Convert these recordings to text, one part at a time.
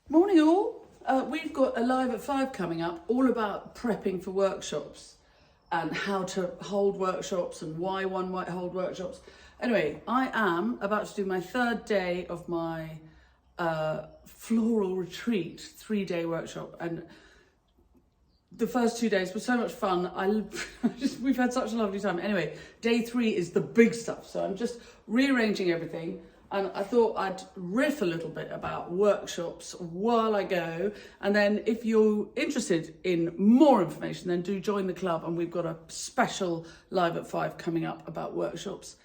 Morning all. We've got a live at 5 coming up, all about prepping for workshops and how to hold workshops and why one might hold workshops. Anyway, I am about to do my third day of my floral retreat, 3-day workshop, and the first 2 days were so much fun. We've had such a lovely time. Anyway, day 3 is the big stuff, so I'm just rearranging everything. And I thought I'd riff a little bit about workshops while I go. And then if you're interested in more information, then do join the club. And we've got a special live at 5 coming up about workshops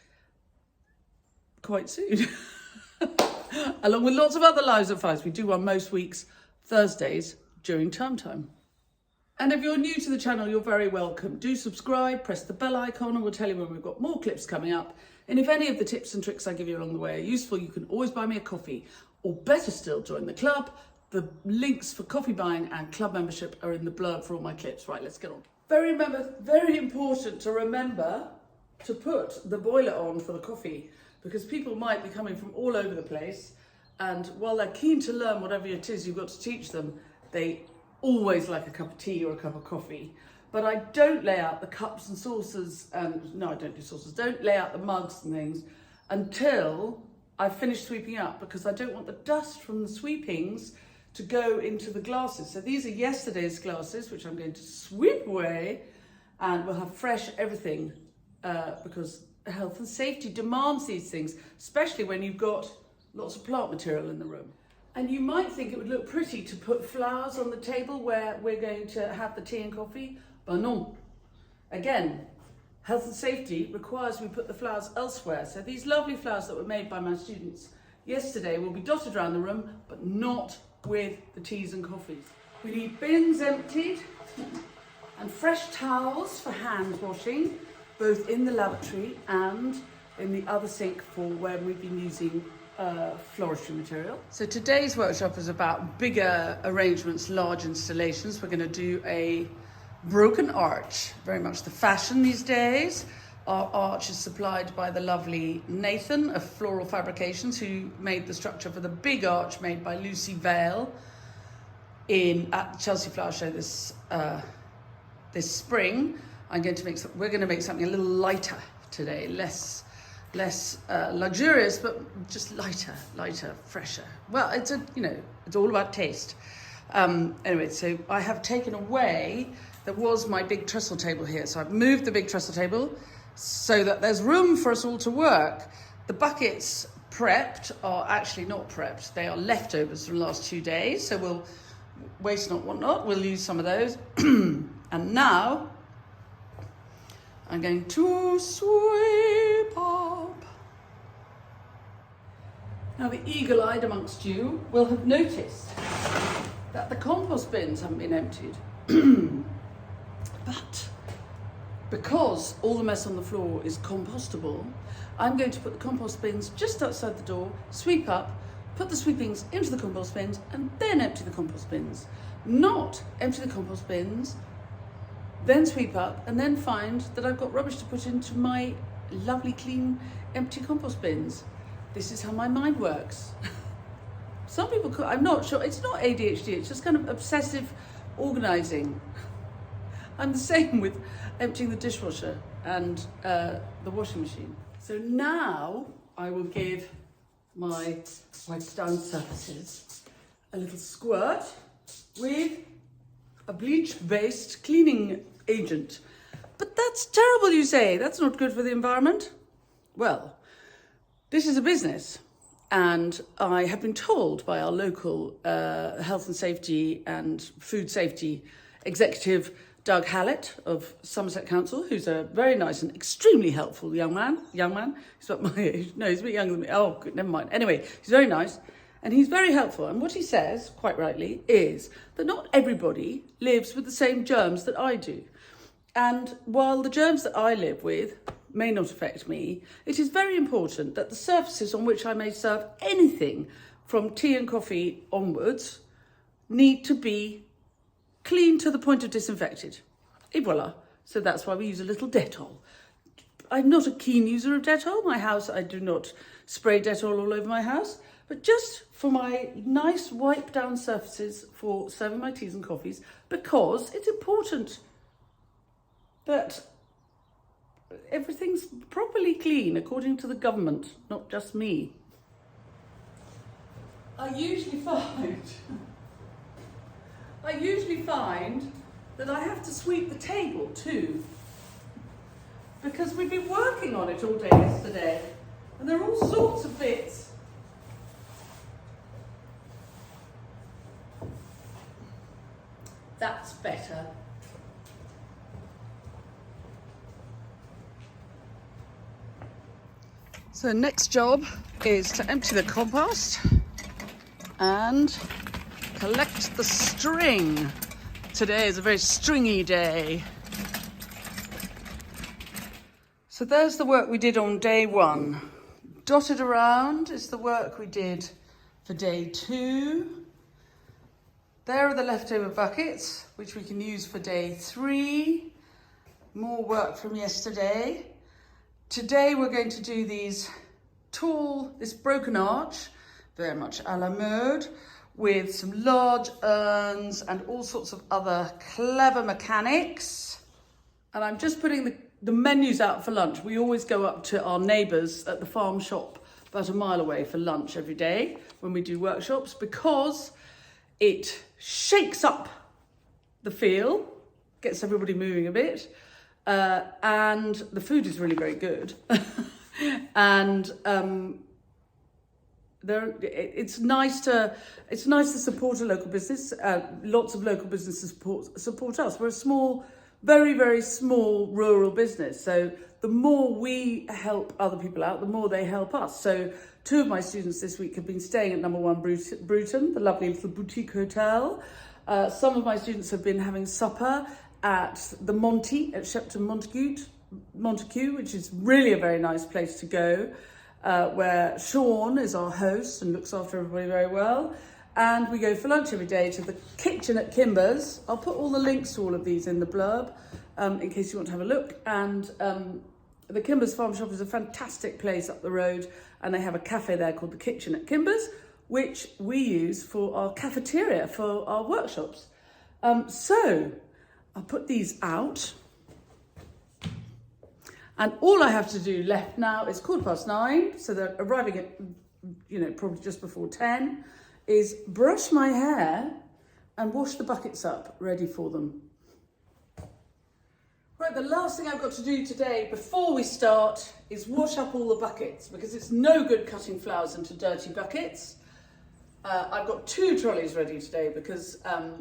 quite soon. Along with lots of other lives at 5s. We do one most weeks, Thursdays, during term time. And if you're new to the channel, you're very welcome. Do subscribe, press the bell icon, and we'll tell you when we've got more clips coming up. And if any of the tips and tricks I give you along the way are useful, you can always buy me a coffee, or better still, join the club. The links for coffee buying and club membership are in the blurb for all my clips. Right, let's get on. Very important to remember to put the boiler on for the coffee, because people might be coming from all over the place, and while they're keen to learn whatever it is you've got to teach them, they always like a cup of tea or a cup of coffee. But I don't lay out the cups and saucers, and no, I don't do saucers, don't lay out the mugs and things until I've finished sweeping up, because I don't want the dust from the sweepings to go into the glasses. So these are yesterday's glasses, which I'm going to sweep away, and we'll have fresh everything, because health and safety demands these things, especially when you've got lots of plant material in the room. And you might think it would look pretty to put flowers on the table where we're going to have the tea and coffee, but no. Again, health and safety requires we put the flowers elsewhere. So these lovely flowers that were made by my students yesterday will be dotted around the room, but not with the teas and coffees. We need bins emptied and fresh towels for hand washing, both in the lavatory and in the other sink for where we've been using floristry material. So today's workshop is about bigger arrangements, large installations. We're going to do a broken arch, very much the fashion these days. Our arch is supplied by the lovely Nathan of Floral Fabrications, who made the structure for the big arch made by Lucy Vale at the Chelsea Flower Show this spring. We're going to make something a little lighter today, less luxurious, but just lighter, fresher. Well, it's all about taste. Anyway, so I have taken away, there was my big trestle table here. So I've moved the big trestle table so that there's room for us all to work. The buckets prepped are actually not prepped. They are leftovers from the last 2 days. So we'll waste not, want not. We'll use some of those. And now I'm going to sweep up. Now the eagle-eyed amongst you will have noticed that the compost bins haven't been emptied. But because all the mess on the floor is compostable, I'm going to put the compost bins just outside the door, sweep up, put the sweepings into the compost bins, and then empty the compost bins. Not empty the compost bins, then sweep up, and then find that I've got rubbish to put into my lovely, clean, empty compost bins. This is how my mind works. Some people could, I'm not sure, it's not ADHD, it's just kind of obsessive organising. I'm the same with emptying the dishwasher and the washing machine. So now I will give my wiped down surfaces a little squirt with a bleach-based cleaning agent. But that's terrible, you say. That's not good for the environment. Well, this is a business, and I have been told by our local health and safety and food safety executive, Doug Hallett of Somerset Council, who's a very nice and extremely helpful young man. He's about my age. No, he's a bit younger than me. Oh, good, never mind. Anyway, he's very nice. And he's very helpful. And what he says, quite rightly, is that not everybody lives with the same germs that I do. And while the germs that I live with may not affect me, it is very important that the surfaces on which I may serve anything from tea and coffee onwards need to be clean to the point of disinfected. Et voila. So that's why we use a little Dettol. I'm not a keen user of Dettol. My house, I do not spray Dettol all over my house. but just for my nice wipe down surfaces for serving my teas and coffees, because it's important that everything's properly clean according to the government, not just me. I usually find that I have to sweep the table too, because we've been working on it all day yesterday, and there are all sorts of bits. That's better. So next job is to empty the compost and collect the string. Today is a very stringy day. So there's the work we did on day 1. Dotted around is the work we did for day 2. There are the leftover buckets, which we can use for day 3. More work from yesterday. Today we're going to do this broken arch, very much a la mode, with some large urns and all sorts of other clever mechanics. And I'm just putting the menus out for lunch. We always go up to our neighbours at the farm shop about a mile away for lunch every day when we do workshops, because it shakes up the feel, gets everybody moving a bit, and the food is really very good. And it's nice to support a local business. Lots of local businesses support us. We're a small, very, very small rural business. So the more we help other people out, the more they help us. So 2 of my students this week have been staying at number 1 Bruton, the lovely little boutique hotel. Some of my students have been having supper at the Monty at Shepton Montague, which is really a very nice place to go, where Sean is our host and looks after everybody very well. And we go for lunch every day to the kitchen at Kimber's. I'll put all the links to all of these in the blurb in case you want to have a look. And the Kimber's Farm Shop is a fantastic place up the road, and they have a cafe there called the Kitchen at Kimber's, which we use for our cafeteria for our workshops. So I'll put these out. And all I have to do left now is 9:15, so they're arriving at, probably just before 10, is brush my hair and wash the buckets up, ready for them. Right, the last thing I've got to do today before we start is wash up all the buckets, because it's no good cutting flowers into dirty buckets. I've got 2 trolleys ready today because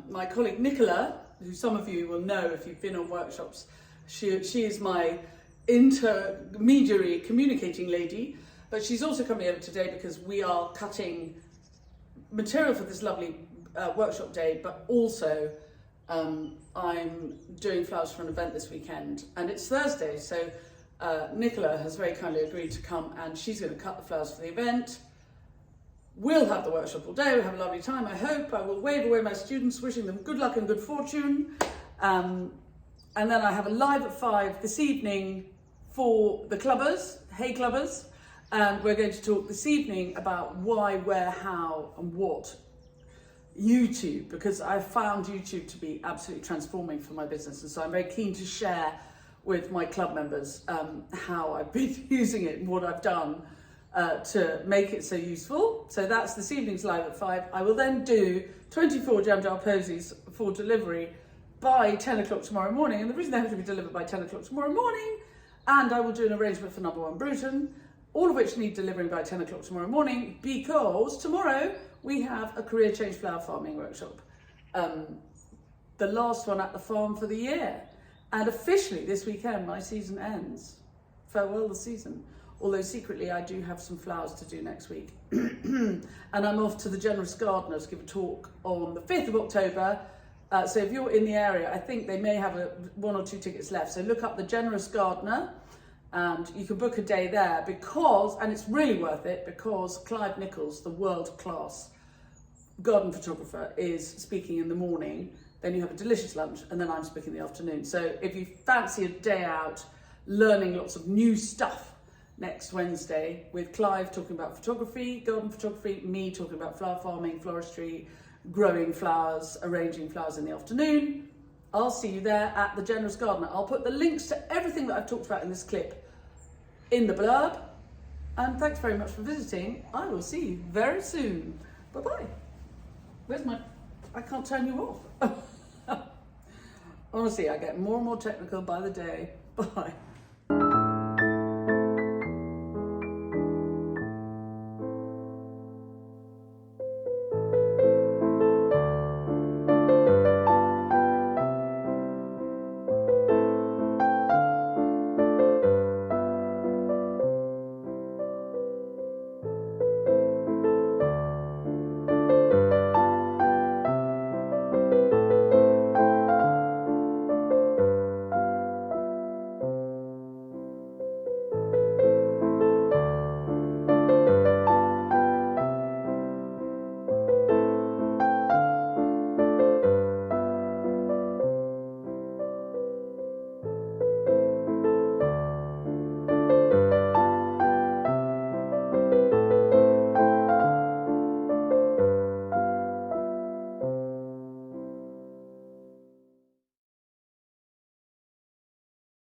my colleague Nicola, who some of you will know if you've been on workshops, she is my intermediary communicating lady, but she's also coming over today because we are cutting material for this lovely workshop day, but also I'm doing flowers for an event this weekend, and it's Thursday, so Nicola has very kindly agreed to come, and she's going to cut the flowers for the event. We'll have the workshop all day, we'll have a lovely time, I hope. I will wave away my students, wishing them good luck and good fortune. And then I have a live at 5 this evening for the clubbers, hey clubbers, and we're going to talk this evening about why, where, how and what YouTube, because I've found YouTube to be absolutely transforming for my business, and so I'm very keen to share with my club members how I've been using it and what I've done to make it so useful. So that's this evening's live at 5. I will then do 24 jam jar posies for delivery by 10 o'clock tomorrow morning, and the reason they have to be delivered by 10 o'clock tomorrow morning, and I will do an arrangement for number 1 Bruton, all of which need delivering by 10 o'clock tomorrow morning, because tomorrow we have a career change flower farming workshop, the last one at the farm for the year, and officially this weekend my season ends. Farewell the season, although secretly I do have some flowers to do next week. And I'm off to the Generous Gardener to give a talk on the 5th of October. So if you're in the area, I think they may have 1 or 2 tickets left. So look up the Generous Gardener and you can book a day there, because, and it's really worth it, because Clive Nichols, the world-class garden photographer, is speaking in the morning. Then you have a delicious lunch, and then I'm speaking in the afternoon. So if you fancy a day out learning lots of new stuff next Wednesday with Clive talking about photography, garden photography, me talking about flower farming, floristry, growing flowers, arranging flowers in the afternoon. I'll see you there at the Generous Gardener. I'll put the links to everything that I've talked about in this clip in the blurb. And thanks very much for visiting. I will see you very soon. Bye-bye. Where's my... I can't turn you off. Honestly, I get more and more technical by the day. Bye.